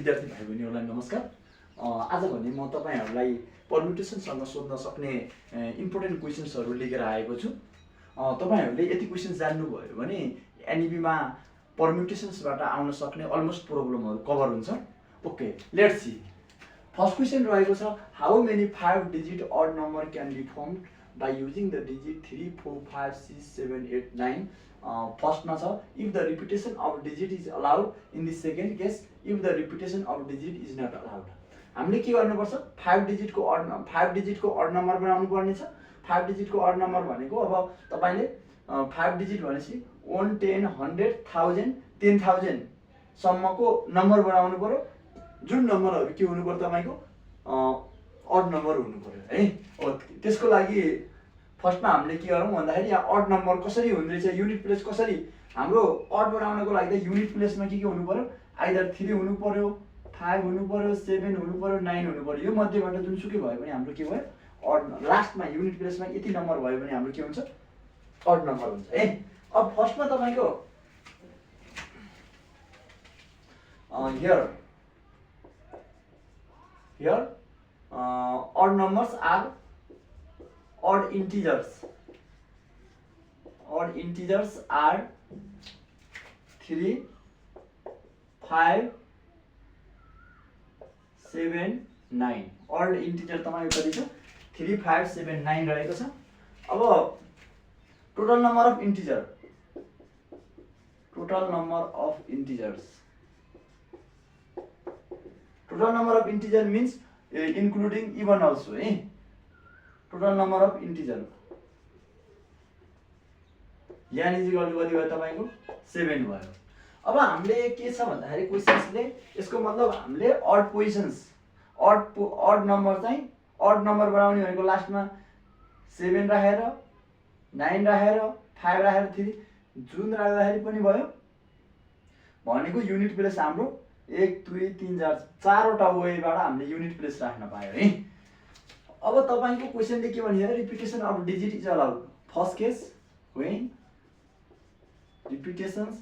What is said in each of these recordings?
विद्यार्थी भाइ बहिनीहरूलाई नमस्कार। आज भने म तपाईहरुलाई परम्युटेसनसँग सोध्न सक्ने इम्पोर्टेन्ट क्वेशन्सहरु लिएर आएको छु। तपाईहरुले यति क्वेशन्स जान्नुभयो भने एनईबी मा परम्युटेसन्सबाट आउन सक्ने अलमोस्ट प्रब्लमहरु कभर हुन्छ। Okay, let's see. First question रहेको छ, how many 5 digit odd number can be formed by using the digit 3, 4, 5, 6, 7, 8, 9. First मा छ, if the repetition of digit is allowed in the second case, if the repetition of digit is not allowed. हामीले के गर्नुपर्छ, 5 digit को odd number बनाउनु पर्ने छ। 5 digit को ऑड नम्बर भनेको अब तपाईले 5 डिजिट भनेपछि 1 10 100 1000 10000 सम्मको नम्बर बनाउनु पर्यो। जुन नम्बरहरु के हुनु पर्यो तपाईको ऑड नम्बर हुनु पर्यो है। त्यसको लागि फर्स्टमा हामीले के गरौँ भन्दाखेरि यहाँ ऑड नम्बर कसरी हुँदैछ, युनिट प्लेस कसरी, हाम्रो ऑड बनाउनको लागि त युनिट प्लेसमा के हुनु पर्यो, आइदर 3 हुनु पर्यो, 5 हुनु पर्यो, 7 हुनु पर्यो, 9 हुनु पर्यो। यो मध्येबाट जुनसुकै भयो भने हाम्रो के भयो, ऑड लास्टमा युनिट प्लेसमा यति नम्बर भयो भने हाम्रो के हुन्छ, ऑड नम्बर हुन्छ है। अब फर्स्टमा तपाईको here odd numbers are odd integers are 3 5 7 9 odd integer तपाईको कति छ, 3 5 7 9 रहेको छ। अब total number of integer means including even also eh? Total number of integer n is equal to कति भयो तपाईको 7 भयो। अब हामीले के छ भन्दाखेरि क्वेशन्सले यसको मतलब हामीले ऑड पोजिशन्स ऑड नम्बर चाहिँ ऑड नम्बर बनाउने भनेको लास्टमा 7 राखेर 9 राखेर 5 राखेर 3 जुन राख्दाखेरि पनि भयो भनेको युनिट प्लेस हाम्रो 1 2 3 4 चारवटा वेबाट हामीले युनिट प्लेस राख्न पायो है। अब तपाईको क्वेशनले के भन्छ, repetition of digit is allowed. First case when repetitions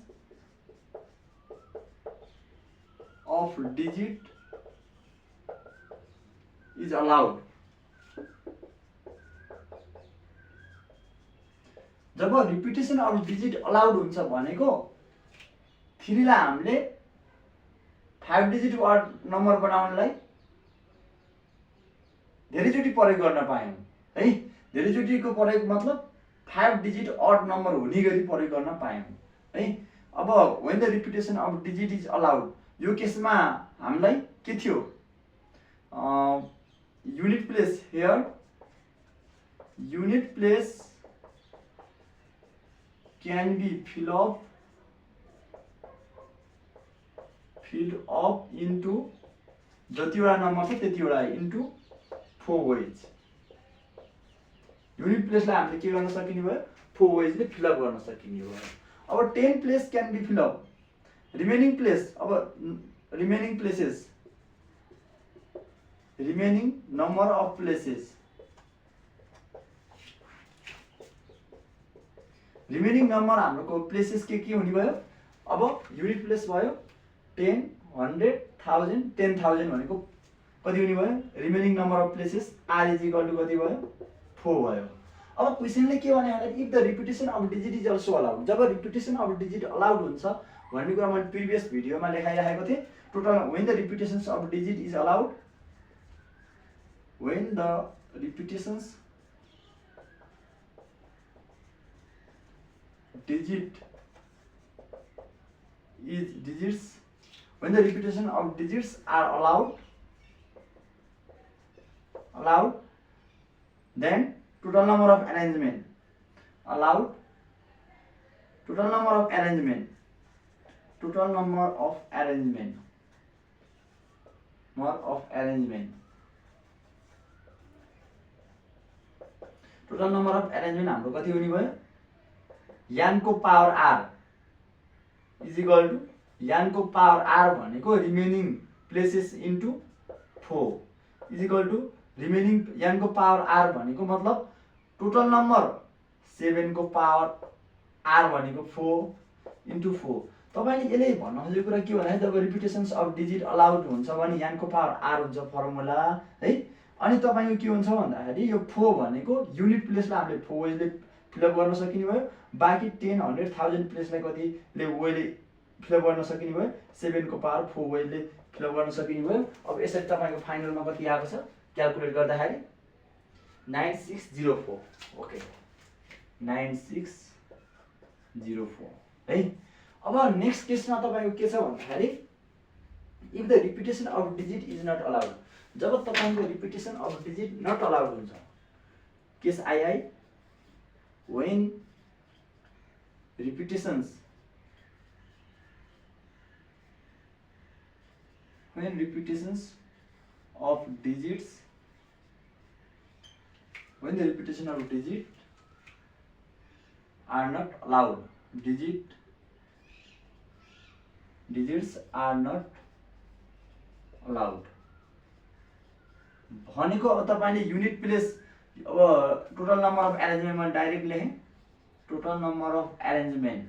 of digit is allowed. जब रिपिटेसन अफ डिजिट अलाउड हुन्छ भनेको 3 लाई हामीले 5 डिजिट ऑड नम्बर बनाउनलाई धेरैचोटी प्रयोग गर्न पायौं है। धेरैचोटीको प्रयोग मतलब 5 डिजिट ऑड नम्बर हुने गरी प्रयोग गर्न पायौं है। अब when the repetition of digit is allowed, यो केसमा हामीलाई के थियो, unit place here unit place can be filled up into जतिवटा नम्बर छ त्यतिवटा into 4 ways। युनिट प्लेसलाई हामीले के गर्न सकिने भयो, 4 ways ले फिल अप गर्न सकिने भयो। अब 10 place can be fill up, remaining place, अब remaining places, remaining number of places, remaining number हाम्रो प्लेसेस के हुने भयो, अब युनिट प्लेस भयो 10 100 1000 10000 भनेको कति हुने भयो, remaining number of places are is equal to कति भयो, 4 भयो। अब क्वेशनले के भने भन्दा if the repetition of digit is also allowed, जब रिपिटेसन अफ डिजिट अलाउड हुन्छ भन्ने कुरा मैले प्रिभियस भिडियोमा लेखाइराखेको थिएँ। Total when the repetitions of digit is allowed, when the repetitions when the repetition of digits are allowed, then total number of arrangement हाम्रो कति हुने भयो, n को power r is equal to n को power r भनेको remaining places into 4 is equal to remaining n को power r भनेको मतलब टोटल नम्बर 7 को पावर r भनेको 4 इन्टु 4 तपाईँले यसले भन्न खोजेको कुरा के भन्दा जब रिपिटेसन्स अफ डिजिट अलाउड हुन्छ भने यहाँको पावर आर हुन्छ फर्मुला है। अनि तपाईँको के हुन्छ भन्दाखेरि यो 4 भनेको युनिट प्लेसलाई हामीले 4 वेजले फिलअप गर्न सकिने भयो। बाँकी 10, 100, 1000 प्लेसलाई कतिले वेले फिलअप गर्न सकिने भयो। 7 को पावर 4 वेजले फिलअप गर्न सकिने भयो। अब यसरी तपाईँको फाइनलमा कति आएको छ क्याल्कुलेट गर्दाखेरि 9604। ओके 9604 है। अब नेक्स्ट केसमा तपाईँको के छ भन्दाखेरि if the repetition of digit is not allowed, जब तपाईँको repetition of digit not allowed हुन्छ, case I when repetitions of digits, when the repetition of digit are not allowed, digits are not allowed भनेको अब तपाईले unit place अब total number of अरेन्जमेन्टमा direct लेखेँ, total number of arrangement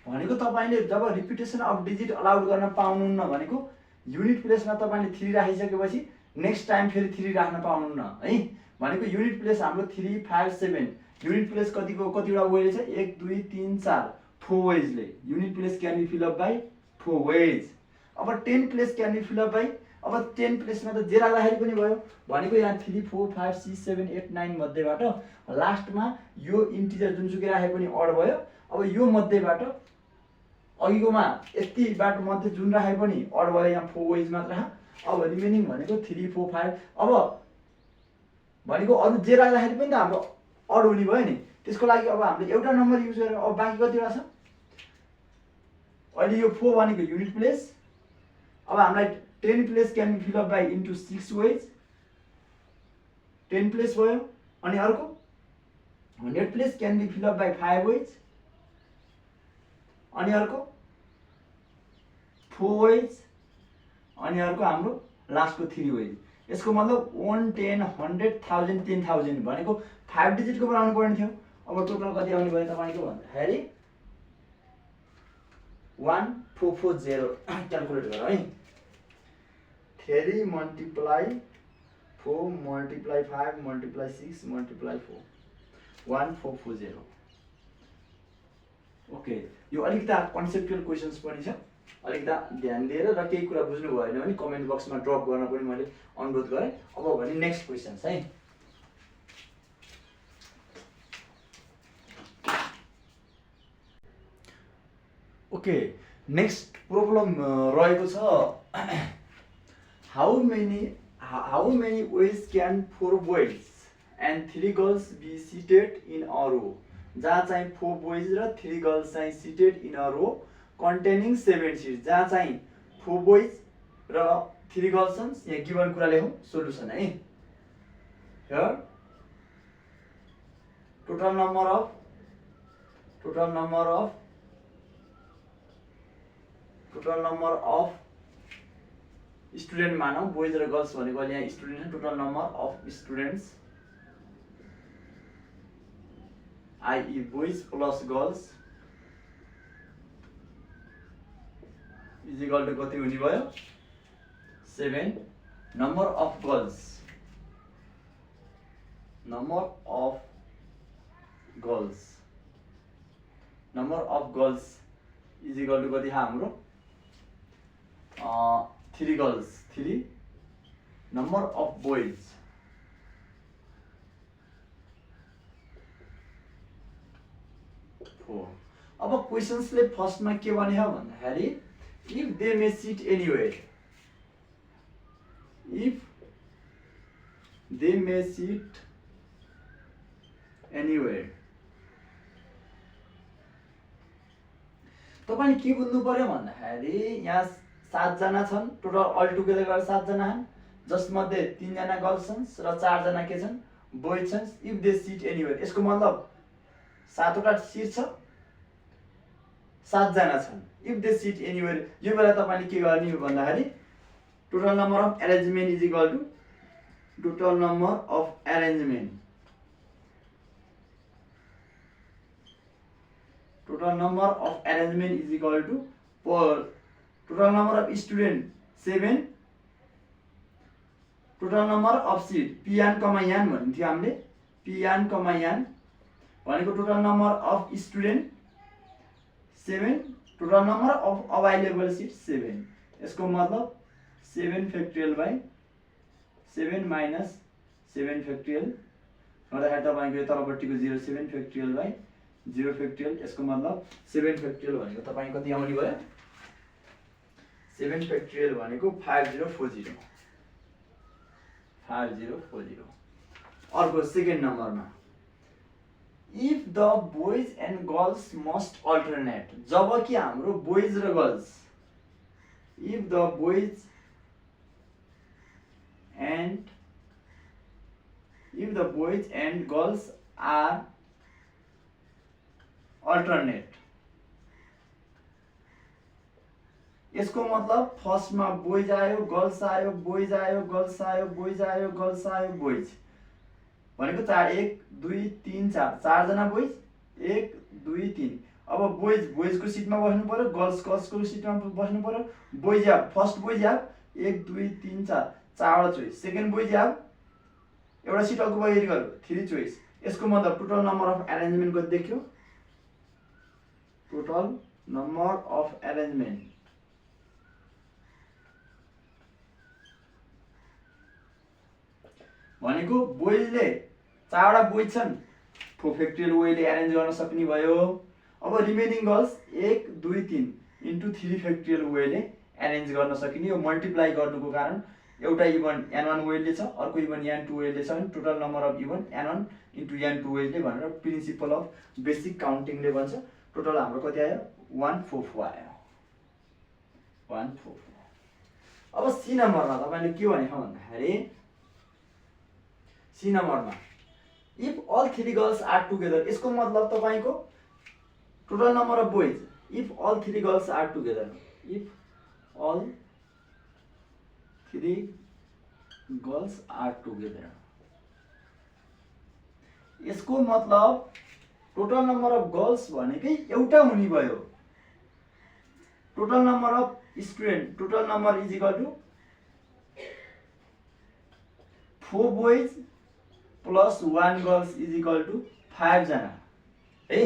भनेको तपाईले जब रिपिटेसन अफ डिजिट अलाउड गर्न पाउनुहुन्न भनेको युनिट प्लेसमा तपाईले 3 राखिसकेपछि नेक्स्ट टाइम फेरि 3 राख्न पाउनुहुन्न है। भनेको युनिट प्लेस हाम्रो 3, 5, 7 युनिट प्लेस कतिवटा वेज छ 1, 2, 3, 4 4 वेजले unit place can be fill up by 4 ways. अब 10 place can be fill up by, अब 10 प्लेसमा त जे राख्दाखेरि पनि भयो भनेको यहाँ 3, 4, 5, 6, 7, 8, 9 मध्येबाट लास्टमा यो इन्टिजर जुनसुकै राखे पनि अड भयो। अब यो मध्येबाट अघिकोमा यतिबाट मध्ये जुन राखे पनि अड भयो, यहाँ 4 वेज मात्र राख। अब रिमेनिङ भनेको 3, 4, 5 अब भनेको अरु जे राख्दाखेरि पनि त हाम्रो अड हुने भयो नि। त्यसको लागि अब हामीले एउटा नम्बर युज गरेर अब बाँकी कतिवटा छ अहिले यो 4 भनेको युनिट प्लेस। अब हामीलाई 10 place can be fill up by into 6 ways, 10 place भयो। अनि अर्को 100 place can be fill up by 5 ways, अनि अर्को 4 वेज, अनि अर्को हाम्रो लास्टको 3 वेज। यसको मतलब 1, 10, 100, 1000, 10,000 भनेको 5 डिजिटको बनाउनु पर्ने थियो। अब टोटल कति आउने भयो तपाईँको भन्दाखेरि 1440 क्याल्कुलेट गरौँ है। 3 multiply 4 multiply 5 multiply 6 multiply 4 1440। Okay यो अलिकता कन्सेप्चुअल क्वेशन्स पनि छ, अलिकता ध्यान दिएर र केही कुरा बुझ्नु भएन भने कमेन्ट बक्समा ड्रप गर्न पनि मैले अनुरोध गरेँ। अब भने नेक्स्ट क्वेशन्स है। ओके नेक्स्ट प्रब्लम रहेको छ how many ways can 4 boys and 3 girls be seated in a row, जहाँ चाहिँ 4 बोइज र 3 गर्ल्स चाहिँ seated in a row containing 7 seats, जहाँ चाहिँ 4 बोइज र 3 गर्ल्स छन्। यहाँ गिभन कुरा लेखौँ सोलुसन है। Here total number of student मानौँ, बोइज र गर्ल्स भनेको अहिले यहाँ student total number of students i.e. boys plus girls is equal to कति हुने भयो 7। number of girls is equal to कति हाम्रो 3 girls 3। number of boys अब क्वेशन्सले फर्स्टमा के भने हो भन्दाखेरि if they may sit anywhere, तपाईले के बुझ्नु पर्यो भन्दाखेरि यहाँ 7 जना छन्, टोटल अल टुगेदर गरेर 7 जना छन्, जसमध्ये 3 जना गर्ल्स छन् र 4 जना के छन् बोइज छन्। इफ दे सिट एनीवेयर यसको मतलब 7 वटा सिट छ, 7 जना छन्। इफ दे सिट एनीवेयर यो बेला तपाईले के गर्ने हो भन्दाखेरि total number of arrangement is equal to total number of arrangement total number of arrangement is equal to total number of student 7, total number of seat p1, n भन्थ्यो हामीले p1, n भनेको total number of student 7, total number of available seat 7. यसको मतलब 7 factorial by 7 minus 7 factorial गर्दाखेरि तपाईको यो तलपट्टिको 0 7 factorial by 0 factorial. यसको मतलब 7 factorial भनेको तपाईको कति आउने भयो 7 factorial भनेको 5040 5040. अर्को सेकेन्ड नम्बरमा if the boys and girls must alternate, जब कि हाम्रो boys र girls, if the boys and girls are alternate, यसको मतलब फर्स्टमा बोइज आयो गर्ल्स आयो बोइज आयो गर्ल्स आयो बोइज आयो गर्ल्स आयो बोइज भनेको 4 1 2 3 4 4 जना बोइज 1 2 3. अब बोइज को सिटमा बस्नु पर्यो गर्ल्स को सिटमा बस्नु पर्यो. बोइज या फर्स्ट बोइज या 1 2 3 4 चारवटा चोइस. सेकेन्ड बोइज या एउटा सिट अकुपाई गर्यो 3 चोइस. यसको मतलब टोटल नम्बर अफ अरेन्जमेन्ट कति देखियो टोटल नम्बर अफ अरेन्जमेन्ट भनेको बोइजले 4वटा बोइज छन् 4 factorial वेले अरेन्ज गर्न सक्ने भयो. अब रिमेनिङ गर्ल्स 1 2 3 इन्टु 3 factorial वेले अरेन्ज गर्न सकिने. यो मल्टिप्लाई गर्नुको कारण एउटा इभन n1 वेले छ अर्को इभन n2 वेले छ. Total number of even n1 into n2 वेले भनेर प्रिन्सिपल अफ बेसिक काउन्टिङले भन्छ. टोटल हाम्रो कति आयो 144 आयो 144. अब सी नम्बरमा तपाईले के भनेको भन्दाखेरि सी नम्बरमा if all 3 girls are together, यसको मतलब तपाईको total number of boys if all 3 girls are together, if all 3 girls are together, यसको मतलब टोटल नम्बर अफ गर्ल्स भनेकै एउटा हुने भयो. Total number of student total number is equal to 4 boys plus 1 girls is equal to 5 जना है.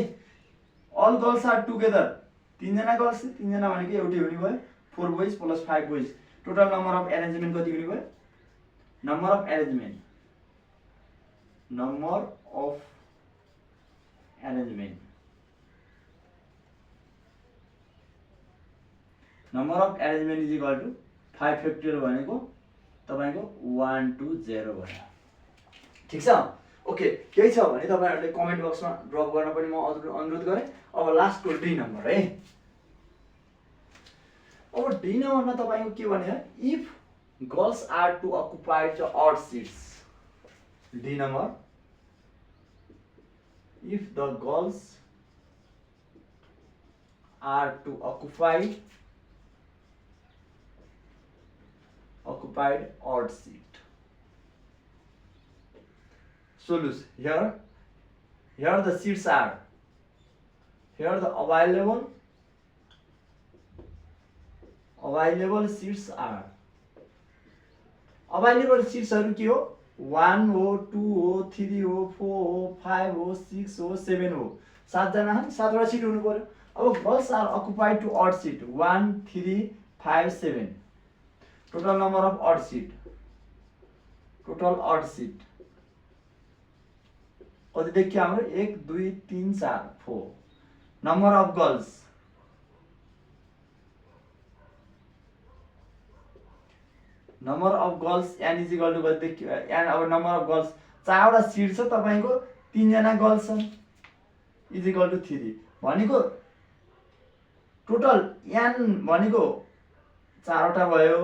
All girls are together 3 जना girls 3 जना भनेको एउटै हुने भयो 4 boys plus 5 boys. Total number of arrangement कति हुने भयो number of arrangement is equal to 5 factorial भनेको तपाईको 120 भयो. ठीक छ ओके. केही छ भने तपाईहरुले कमेन्ट बक्समा ड्रप गर्न पनि म अनुरोध गरे. अब लास्टको डी नम्बर है. अब डी नम्बरमा तपाईको के भने if girls are to occupy the odd seats. The number if the girls are to occupied odd seat. Solution here the seats are, here the available seats are. available seats हरु के हो 1 हो 2 हो 3 हो 4 हो 5 हो 6 हो 7 हो. 7 जना छन् 7 वटा सिट हुनु पर्यो. अब girls are occupied to odd seat 1 3 5 7. Total number of odd seat total odd seat कति देखियो हाम्रो 1 2 3 4 4. Number of girls number of girls n is equal to कति देखियो n. अब नम्बर अफ गर्ल्स 4 वटा सिट छ तपाईको 3 जना गर्ल्स छन् इज इक्वल टु 3 भनेको टोटल n भनेको 4 वटा भयो.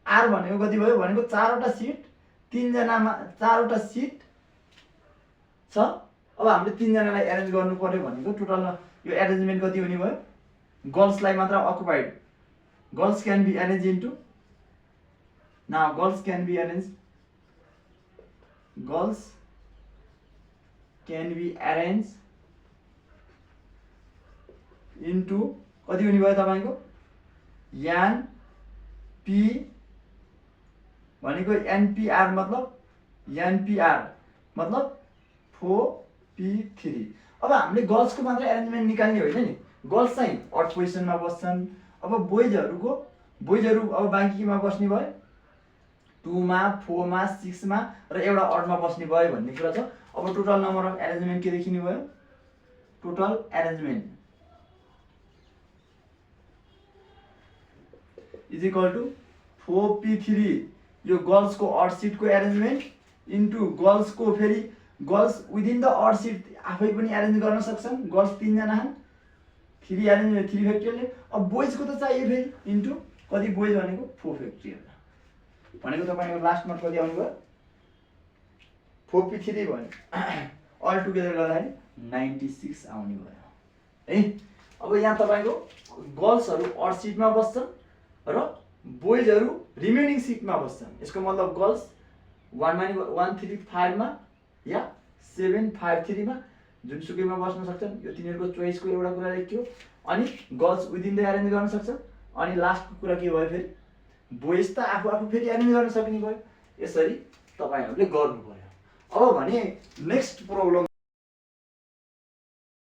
r भनेको कति भयो भनेको 4 वटा सिट 3 जनामा 4 वटा सिट छ. अब हामीले 3 जनालाई अरेन्ज गर्नु पर्यो भनेको टोटल यो अरेन्जमेन्ट कति हुने भयो गर्ल्सलाई मात्र occupied. Girls can be arrange into now girls can be arranged into कति हुने भयो तपाईँको एनपी भनेको एनपीआर मतलब 4p3। अब हामीले गर्ल्सको मात्र एरेन्जमेन्ट निकाल्ने होइन नि, गर्ल्स चाहिँ अड पोजिसनमा बस्छन्। अब बोइजहरू अब बाँकी केमा बस्ने भयो 2 मा 4 मा 6 मा र एउटा अडमा बस्ने भयो भन्ने कुरा छ। अब टोटल नम्बर अफ एरेन्जमेन्ट के देखिने भयो, total arrangement is equal to 4p3 यो गर्ल्सको अड सिटको एरेन्जमेन्ट इन्टु गर्ल्सको फेरि girls within the odd seat आफै पनि एरेन्ज गर्न सक्छन्, गर्ल्स 3 जना छन् 3 एरेन्ज 3 फ्याक्टोरियल। अब बोइजको त चाहियो फेरि इन्टु कति बोइज भनेको 4 फ्याक्टोरियल भनेको तपाईँको लास्टमा कति आउने भयो 4p3 भयो अल टुगेदर गर्दाखेरि 96 आउने भयो है। अब यहाँ तपाईँको गर्ल्सहरू अड सिटमा बस्छन् र बोइजहरू रिमेनिङ सिटमा बस्छन्। यसको मतलब गर्ल्स 135 मा या 753 मा जुनसुकैमा बस्न सक्छन्। यो तिनीहरूको चोइसको एउटा कुरा लेख्यो। अनि गर्ल्स विदिन द एरेन्ज गर्न सक्छन्। अनि लास्टको कुरा के भयो फेरि बोइज त आफू फेरि एरेन्ज गर्न सक्ने भयो। यसरी तपाईँहरूले गर्नु पर्यो। अब भने नेक्स्ट प्रब्लम